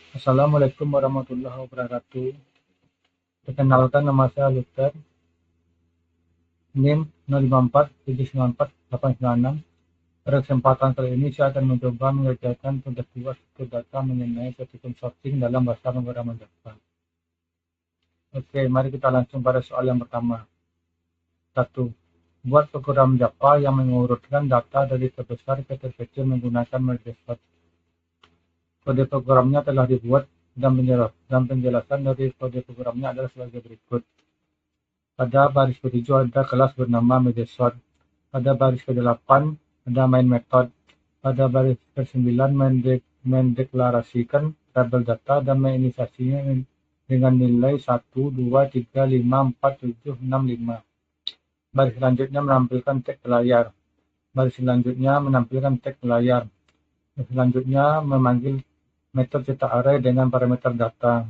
Assalamualaikum warahmatullahi wabarakatuh. Perkenalkan, nama saya Luther, NIM 054794896. Pada kesempatan kali ini saya akan mencoba mengerjakan tugas data mengenai sistem sorting dalam bahasa pemrograman Java. Oke, mari kita langsung pada soal yang pertama. 1. Buat program Java yang mengurutkan data dari terbesar ke terkecil menggunakan merge sort. Kode programnya telah dibuat dan penjelasan dari kode programnya adalah sebagai berikut. Pada baris ke-7 ada kelas bernama MediaSort. Pada baris ke-8 ada main method. Pada baris ke-9 mendeklarasikan tabel data dan menginisiasinya dengan nilai 1, 2, 3, 5, 4, 7, 6, 5. Baris selanjutnya menampilkan teks layar. Baris selanjutnya menampilkan teks layar. Selanjutnya memanggil metode cetak array dengan parameter data.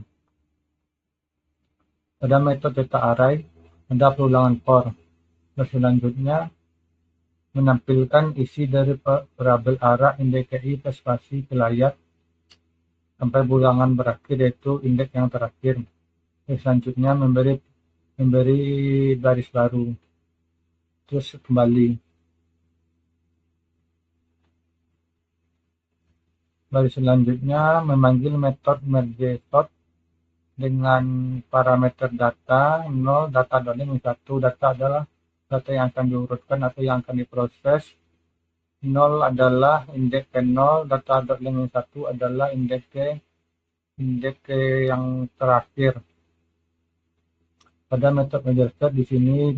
Pada metode cetak array ada perulangan for. Selanjutnya menampilkan isi dari variabel arah indeks KI plus spasi ke layar sampai ulangan berakhir, yaitu indeks yang terakhir. Selanjutnya memberi baris baru, terus kembali. Baris selanjutnya memanggil metode merge sort dengan parameter data 0, data.name 1. Data adalah data yang akan diurutkan atau yang akan diproses. 0 adalah indeks ke 0, data.name 1 adalah indeks ke yang terakhir. Pada metode measure di sini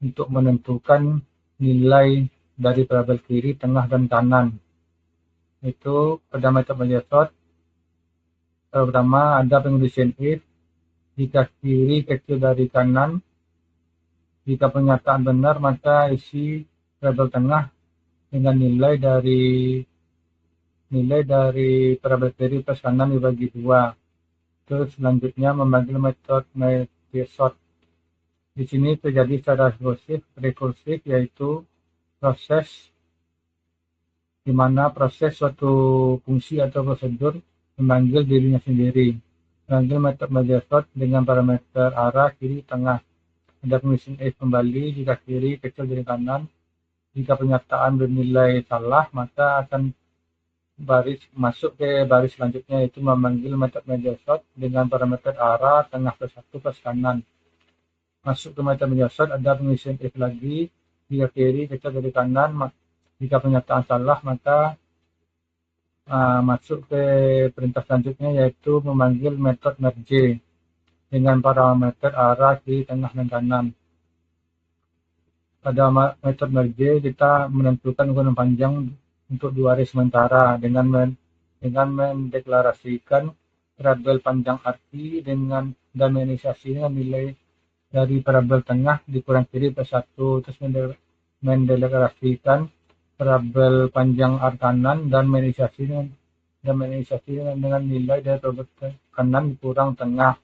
untuk menentukan nilai dari variabel kiri, tengah, dan kanan. Itu pada metode measure pertama ada condition if, jika kiri kecil dari kanan. Jika pernyataan benar, maka isi variabel tengah dengan nilai dari variabel kiri plus kanan dibagi 2. Terus selanjutnya memanggil metode MediaSort. Di sini terjadi secara rekursif, yaitu proses di mana proses suatu fungsi atau prosedur memanggil dirinya sendiri. Memanggil metode MediaSort dengan parameter arah, kiri, tengah. Ada condition if kembali jika kiri kecil dari kanan. Jika pernyataan bernilai salah, maka akan masuk ke baris selanjutnya, yaitu memanggil metode MediaSort dengan parameter arah, tengah plus 1 plus kanan. Masuk ke metode MediaSort ada condition if lagi, jika kiri kecil dari kanan. Jika pernyataan salah, maka masuk ke perintah selanjutnya, yaitu memanggil metode merge dengan parameter arah, kiri, tengah, dan kanan. Pada metode merge kita menentukan ukuran panjang untuk 2 array sementara dengan mendeklarasikan variabel panjang arti dan menginisiasikan nilai dari variabel tengah dikurang kiri plus 1. Terus mendeklarasikan variabel panjang arti kanan dan menginisiasikan dengan nilai dari variabel kanan dikurang tengah.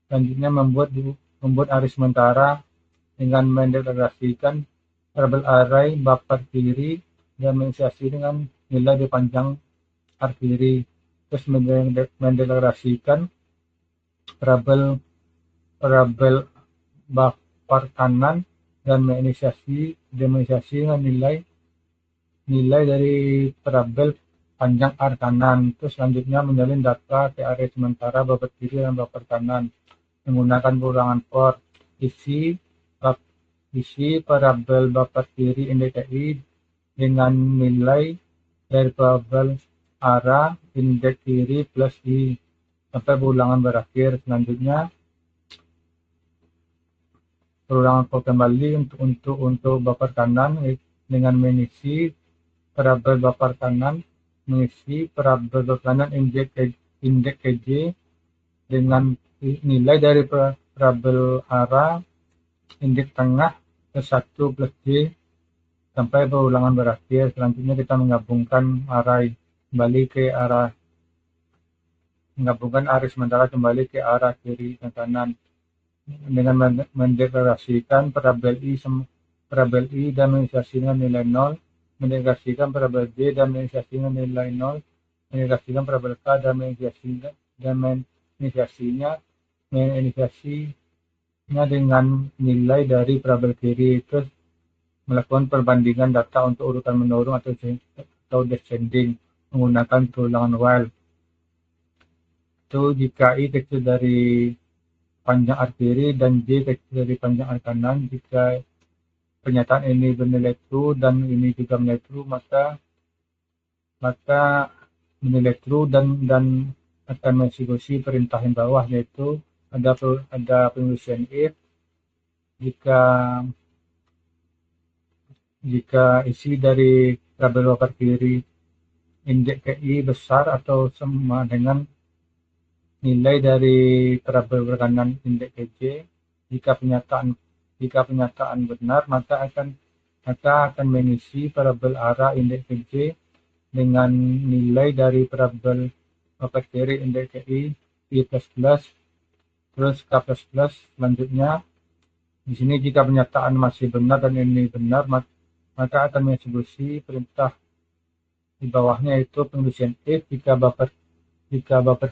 Selanjutnya membuat array sementara dengan mendeklarasikan variabel array buffer kiri dan menginisiasi dengan nilai di panjang arah kiri. Terus mendeklarasikan variabel buffer kanan dan menginisiasi dengan nilai dari variabel panjang arah kanan. Terus selanjutnya menjalin data ke array sementara buffer kiri dan buffer kanan menggunakan perulangan for. Isi variabel buffer kiri indeks KI dengan nilai dari variabel arah indeks kiri plus I sampai ulangan berakhir. Selanjutnya perulangan for kembali untuk buffer kanan dengan mengisi variabel buffer kanan, indeks KJ dengan nilai dari variabel arah indeks tengah plus 1 plus J sampai perulangan berakhir. Selanjutnya kita menggabungkan array sementara kembali ke arah kiri dan kanan dengan mendeklarasikan variabel I dan menginisiasikan nilai 0, mendeklarasikan variabel J dan menginisiasikan nilai 0, menginisiasikan parabel K dan menginisiasinya dengan nilai dari parabel kiri, terus melakukan perbandingan data untuk urutan menurun atau descending menggunakan perulangan while. Itu jika I kecil dari panjang R kiri dan J kecil dari panjang R kanan. Jika pernyataan ini bernilai true dan ini juga bernilai true, maka menilai true dan akan mengeksekusi perintah yang bawah, yaitu ada penulisan if jika isi dari parabel wafat kiri indeks KI besar atau sama dengan nilai dari parabel kanan indeks KJ. Jika pernyataan benar, maka akan mengisi parabel arah indeks KJ dengan nilai dari parabel wafat kiri indeks KI I++, terus K++. Selanjutnya di sini jika pernyataan masih benar dan ini benar, maka akan mengeksekusi perintah di bawahnya, yaitu penulisan if jika buffer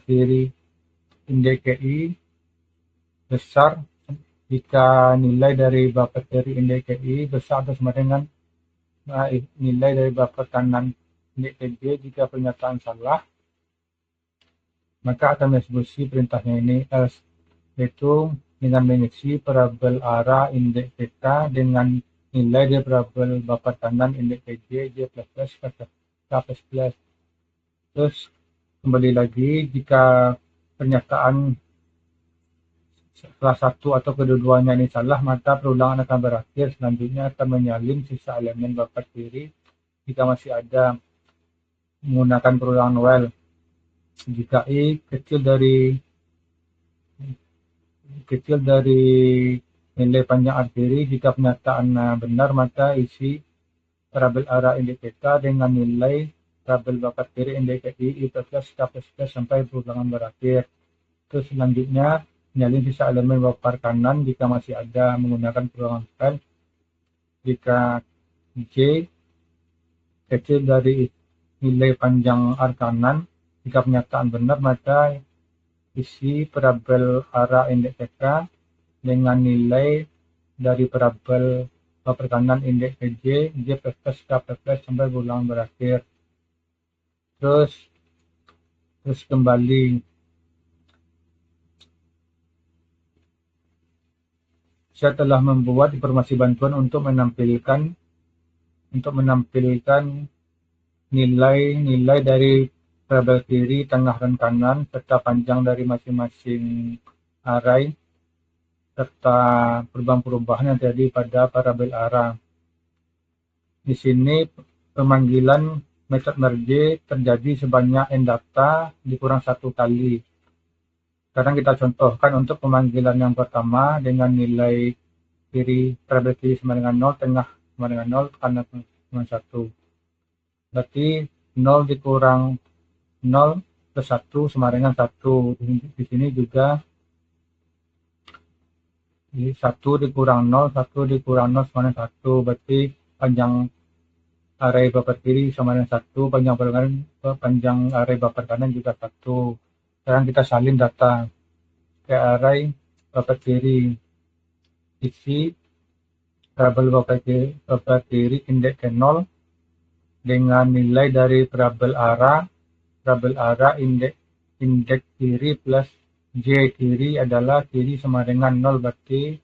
kiri indeks KI besar, jika nilai dari buffer kiri indeks KI besar atau sama dengan nilai dari buffer kanan indeks KJ. Jika pernyataan salah, maka akan mengeksekusi perintahnya ini else, yaitu dengan mengisi parabel arah indeks PK dengan nilai dari parabel buffer kanan indeks KJ, J++, K++. Terus kembali lagi, jika pernyataan salah satu atau kedua-duanya ini salah, maka perulangan akan berakhir. Selanjutnya akan menyalin sisa elemen buffer kiri jika masih ada menggunakan perulangan while. Jika I kecil dari nilai panjang R kiri, jika pernyataan benar, maka isi parabel arah indeks PK dengan nilai parabel buffer kiri indeks KI I++ K++ sampai perulangan berakhir. Terus selanjutnya menyalin sisa elemen buffer kanan jika masih ada menggunakan perulangan while. Jika J kecil dari nilai panjang R kanan, jika pernyataan benar, maka isi parabel arah indeks PK dengan nilai dari parabel buffer kanan indeks KJ, J++, K++ sampai perulangan berakhir. Terus kembali. Saya telah membuat informasi bantuan untuk menampilkan nilai dari parabel kiri, tengah, dan kanan serta panjang dari masing-masing array serta perubahan-perubahan yang terjadi pada parabel arah. Di sini pemanggilan metode merge terjadi sebanyak n data dikurang 1 kali. Sekarang kita contohkan untuk pemanggilan yang pertama dengan nilai parabel kiri sama dengan 0, tengah sama dengan 0, kanan sama 1. Berarti 0 dikurang 0 plus 1 sama dengan 1. Di sini juga 1 dikurang 0 sama dengan 1. Berarti panjang array buffer kiri sama dengan 1, panjang array buffer kanan juga 1. Sekarang kita salin data ke array buffer kiri. Isi parabel buffer kiri indeks ke 0 dengan nilai dari parabel arah indeks kiri plus J kiri adalah kiri sama dengan 0, berarti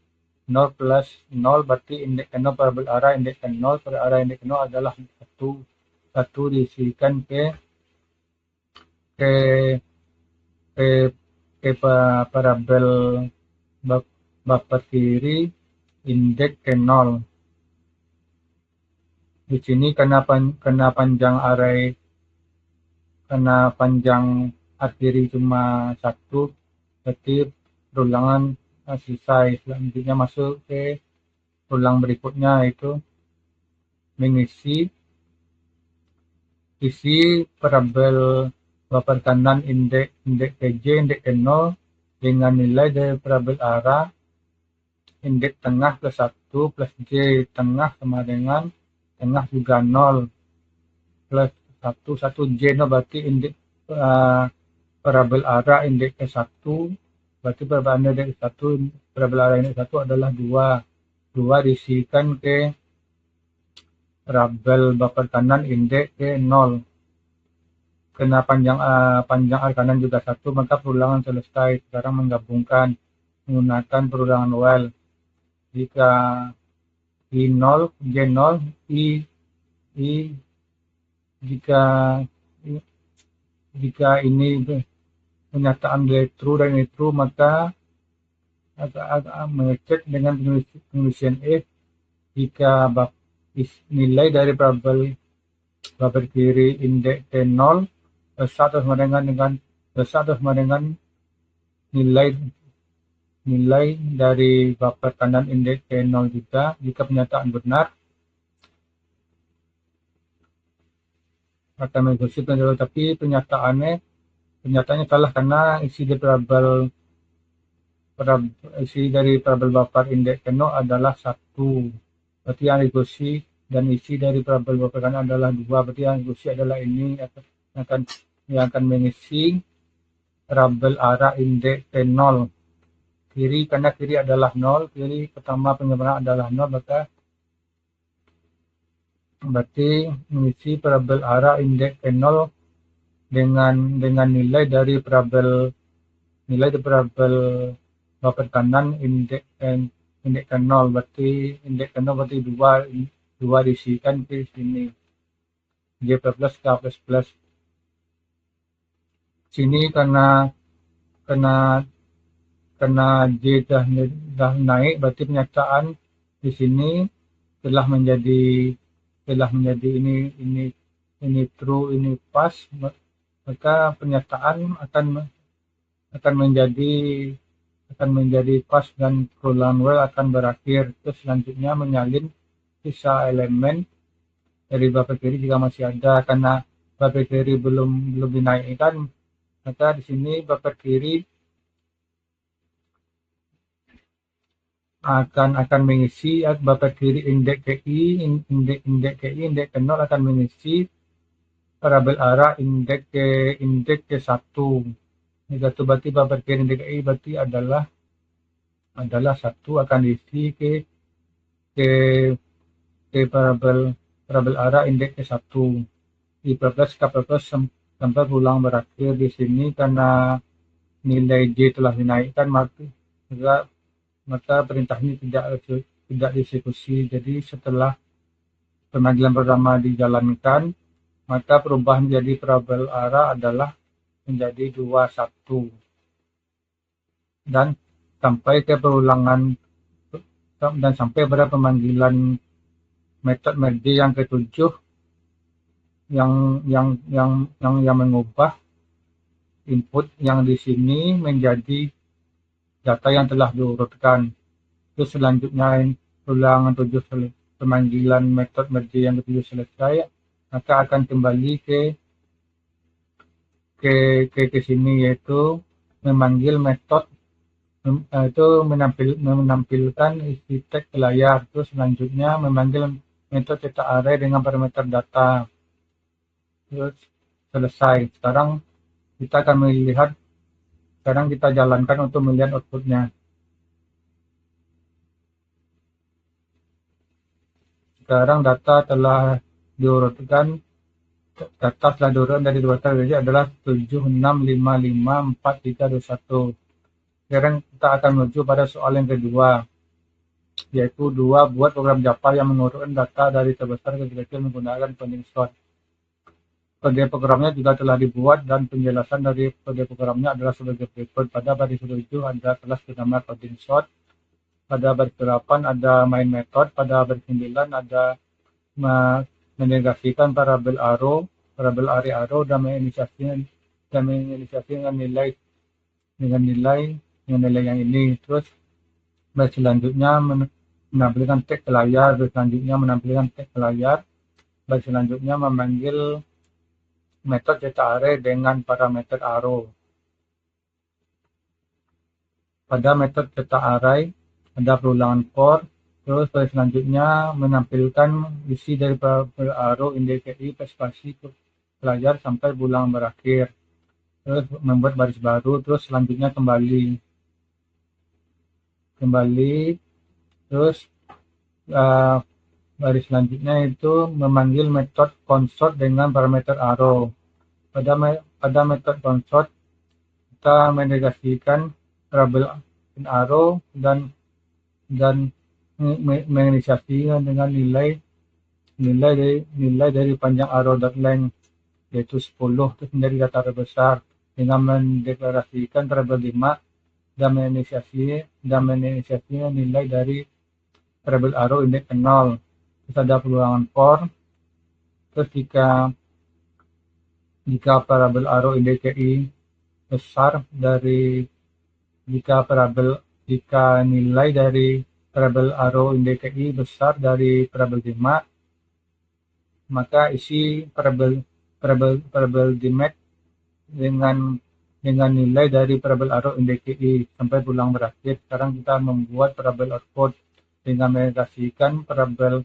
0 plus 0, berarti indeks ke 0 parabel arah indeks ke 0 per arah indeks ke 0 adalah 1 diisikan ke parabel buffer kiri indeks ke 0. Di sini karena panjang R kiri cuma 1, berarti perulangan selesai. Selanjutnya masuk ke perulang berikutnya, yaitu mengisi parabel buffer kanan indeks KJ indeks ke 0 dengan nilai dari parabel arah indeks tengah plus 1 plus J tengah sama dengan tengah juga 0 plus 1 J 0, berarti indeks parabel arah indeks ke-1, berarti parabel indeks ke-1, parabel arah indeks ke-1 adalah 2 diisikan ke parabel baper kanan indeks ke-0. Karena panjang arah kanan juga 1, maka perulangan selesai. Sekarang menggabungkan menggunakan perulangan Well. Jika I0, J0, I jika ini pernyataan nilai true dan ini true, maka agak mengecek dengan penulisan if. Jika nilai dari parabel baper kiri indeks T0 besar atau sama dengan nilai dari baper kanan indeks T0 juga. Jika pernyataan benar, akan mengikuti penjelasan, tapi pernyataannya salah karena isi dari parabel baper indeks T0 adalah 1. Berarti yang diikuti dan isi dari parabel baper kanan adalah 2. Berarti yang diikuti adalah ini yang akan mengisi parabel arah indeks T0 kiri, karena kiri adalah 0, kiri pertama penyeberangan adalah 0, berarti mengisi parabel arah indeks T0 dengan nilai dari parabel baper kanan indeks T0, berarti indeks T0 berarti 2 diisikan ke sini, J plus K plus. Sini karena J dah naik, berarti pernyataan di sini telah menjadi ini true, ini pas, maka pernyataan akan menjadi pas dan perulangan Well akan berakhir. Terus selanjutnya menyalin sisa elemen dari baper kiri jika masih ada, karena baper kiri belum dinaikkan, maka di sini baper kiri akan mengisi baper kiri indeks KI, indeks ke-0 akan mengisi parabel arah indeks ke-1. Itu berarti baper kiri indeks KI berarti adalah 1 akan diisi ke parabel arah indeks ke-1. I plus K plus sampai pulang berakhir di sini, karena nilai J telah dinaikkan, maka perintah ini tidak dieksekusi. Jadi setelah pemanggilan pertama dijalankan, maka perubahan jadi parabel arah adalah menjadi 21, dan sampai ke perulangan dan sampai pada pemanggilan metode merge yang ke-7 yang mengubah input yang di sini menjadi data yang telah diurutkan. Terus selanjutnya ulangan 7 pemanggilan metode merge yang ke-7 selesai, maka akan kembali ke sini, yaitu memanggil metode itu menampilkan isi teks ke layar. Terus selanjutnya memanggil metode cetak array dengan parameter data. Terus selesai. Sekarang kita jalankan untuk melihat outputnya. Sekarang data telah diurutkan. Data setelah diurutkan dari data tadi adalah 76554321. Sekarang kita akan menuju pada soal yang kedua, yaitu buat program Java yang mengurutkan data dari terbesar ke terkecil menggunakan coding sort. Kode programnya juga telah dibuat dan penjelasan dari kode programnya adalah sebagai berikut. Pada baris 7 ada kelas bernama coding sort. Pada baris 8 ada main method. Pada baris 9 ada menegasikan parabel arrow dan menginisiasi dengan nilai yang ini. Terus baris selanjutnya menampilkan teks ke layar. Baris selanjutnya memanggil metode cetak array dengan parameter arrow. Pada metode cetak array ada perulangan for. Terus baris selanjutnya menampilkan isi dari parabel arrow indeks KI spasi ke layar sampai ulang berakhir. terus membuat baris baru, terus selanjutnya kembali, terus baris selanjutnya itu memanggil metode consort dengan parameter arrow. Pada metode consort kita menegasikan variabel arrow dan menginisiasikan dengan nilai dari panjang arrow.length yaitu 10 terus menjadi data terbesar dengan mendeklarasikan variabel 5 dan menginisiasikan nilai dari variabel arrow indeks 0. Terus ada peluangan for. Terus jika variabel arrow indeks KI besar dari jika nilai dari variabel arrow indeks KI besar dari variabel 5, maka isi variabel dimax dengan nilai dari variabel arrow indeks KI sampai pulang berakhir. Sekarang kita membuat variabel output dengan menginisiasikan variabel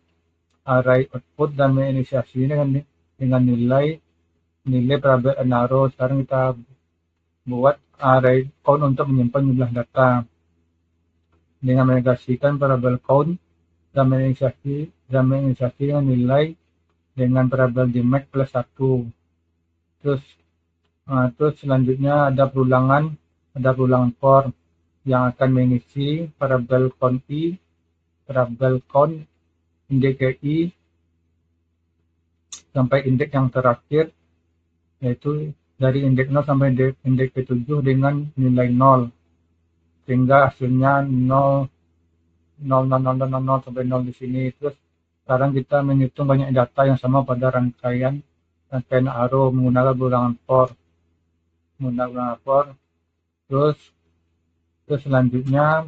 array output dan menginisiasikan dengan nilai variabel arrow. Sekarang kita buat array count untuk menyimpan jumlah data dengan menegasikan variabel count dan menginisiasikan nilai dengan variabel dimax plus 1. Terus selanjutnya ada perulangan for yang akan mengisi variabel count i, variabel count indeks KI sampai indeks yang terakhir, yaitu dari indeks 0 sampai indeks ke7 dengan nilai 0, sehingga hasilnya 0 sampai 0 di sini. Terus sekarang kita menghitung banyak data yang sama pada rangkaian arrow menggunakan perulangan for. Terus selanjutnya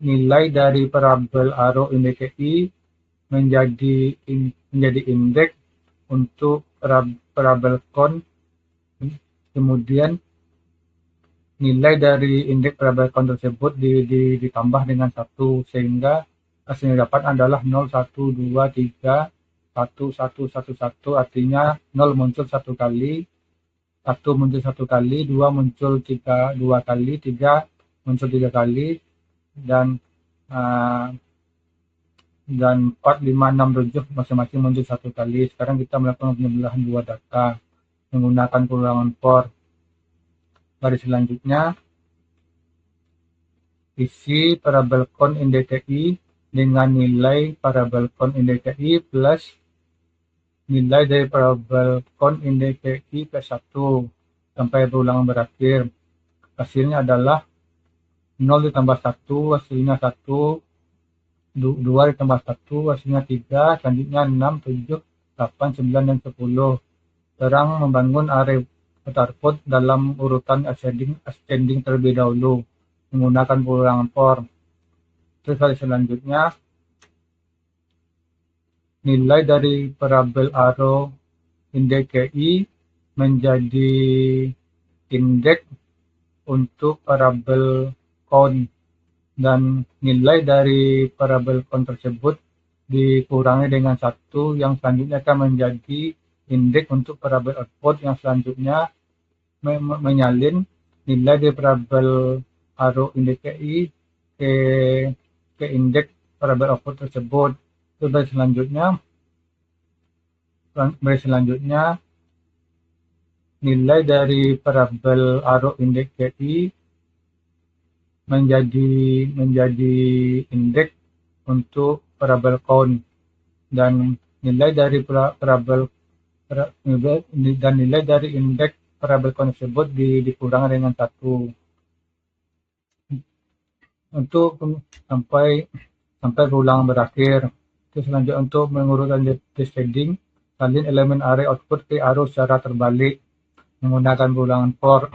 nilai dari variabel arrow indeks KI menjadi indeks untuk variabel count. Kemudian nilai dari indeks variabel count tersebut ditambah dengan 1 sehingga hasil yang dapat adalah 0, 1, 2, 3, 1, 1, 1, 1, artinya 0 muncul 1 kali, 1 muncul 1 kali, 2 muncul 2 kali, 3 muncul 3 kali, dan 4, 5, 6, 7 masing-masing muncul 1 kali. Sekarang kita melakukan penjumlahan 2 data menggunakan perulangan for. Baris selanjutnya isi variabel count indeks KI dengan nilai variabel count indeks KI plus nilai dari variabel count indeks KI plus 1 sampai perulangan berakhir. Hasilnya adalah 0 ditambah 1 hasilnya 1, 2 ditambah 1 hasilnya 3, selanjutnya 6, 7, 8, 9, dan 10. Sekarang membangun array output dalam urutan ascending terlebih dahulu menggunakan perulangan for. Terus kali selanjutnya nilai dari variabel arrow indeks KI menjadi indeks untuk variabel count, dan nilai dari variabel count tersebut dikurangi dengan 1 yang selanjutnya akan menjadi indeks untuk variabel output yang selanjutnya menyalin nilai dari variabel arrow indeks KI ke indeks variabel output tersebut. Terus baris selanjutnya nilai dari variabel arrow indeks KI menjadi indeks untuk variabel count, dan nilai dari indeks variabel count tersebut dikurang dengan 1 untuk sampai perulangan berakhir. Terus selanjutnya untuk mengurutkan descending, salin elemen array output ke arrow secara terbalik menggunakan perulangan for.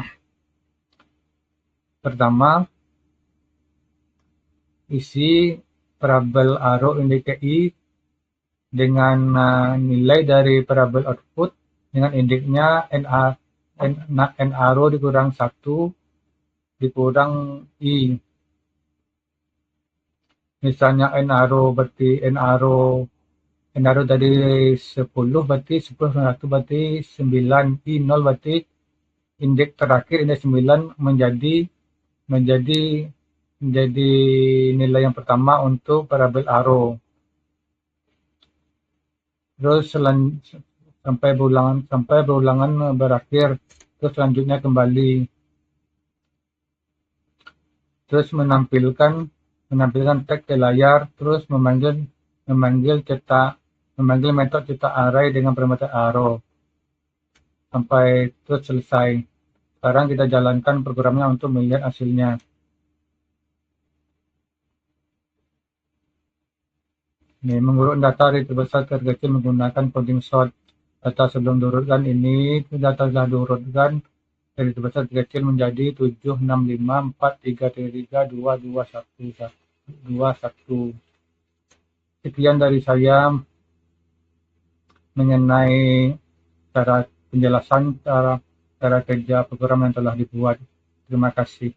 Pertama, isi variabel arrow indeks KI dengan nilai dari variabel output dengan indeksnya n arrow dikurang 1 dikurang i. Misalnya n arrow berarti n arrow dari 10 berarti 10 1 berarti 9, i 0 berarti indeks terakhir, indeks 9 menjadi menjadi menjadi nilai yang pertama untuk parabel arrow. Terus sampai berulangan berakhir, terus selanjutnya kembali, terus menampilkan teks ke layar, terus memanggil metode cetak array dengan parameter arrow sampai terus selesai. Sekarang kita jalankan programnya untuk melihat hasilnya. Ini mengurut data dari terbesar ke terkecil menggunakan coding sort. Data sebelum diurutkan ini, data sudah diurutkan dari terbesar ke terkecil menjadi 76543332221. Sekian dari saya mengenai penjelasan cara kerja program yang telah dibuat. Terima kasih.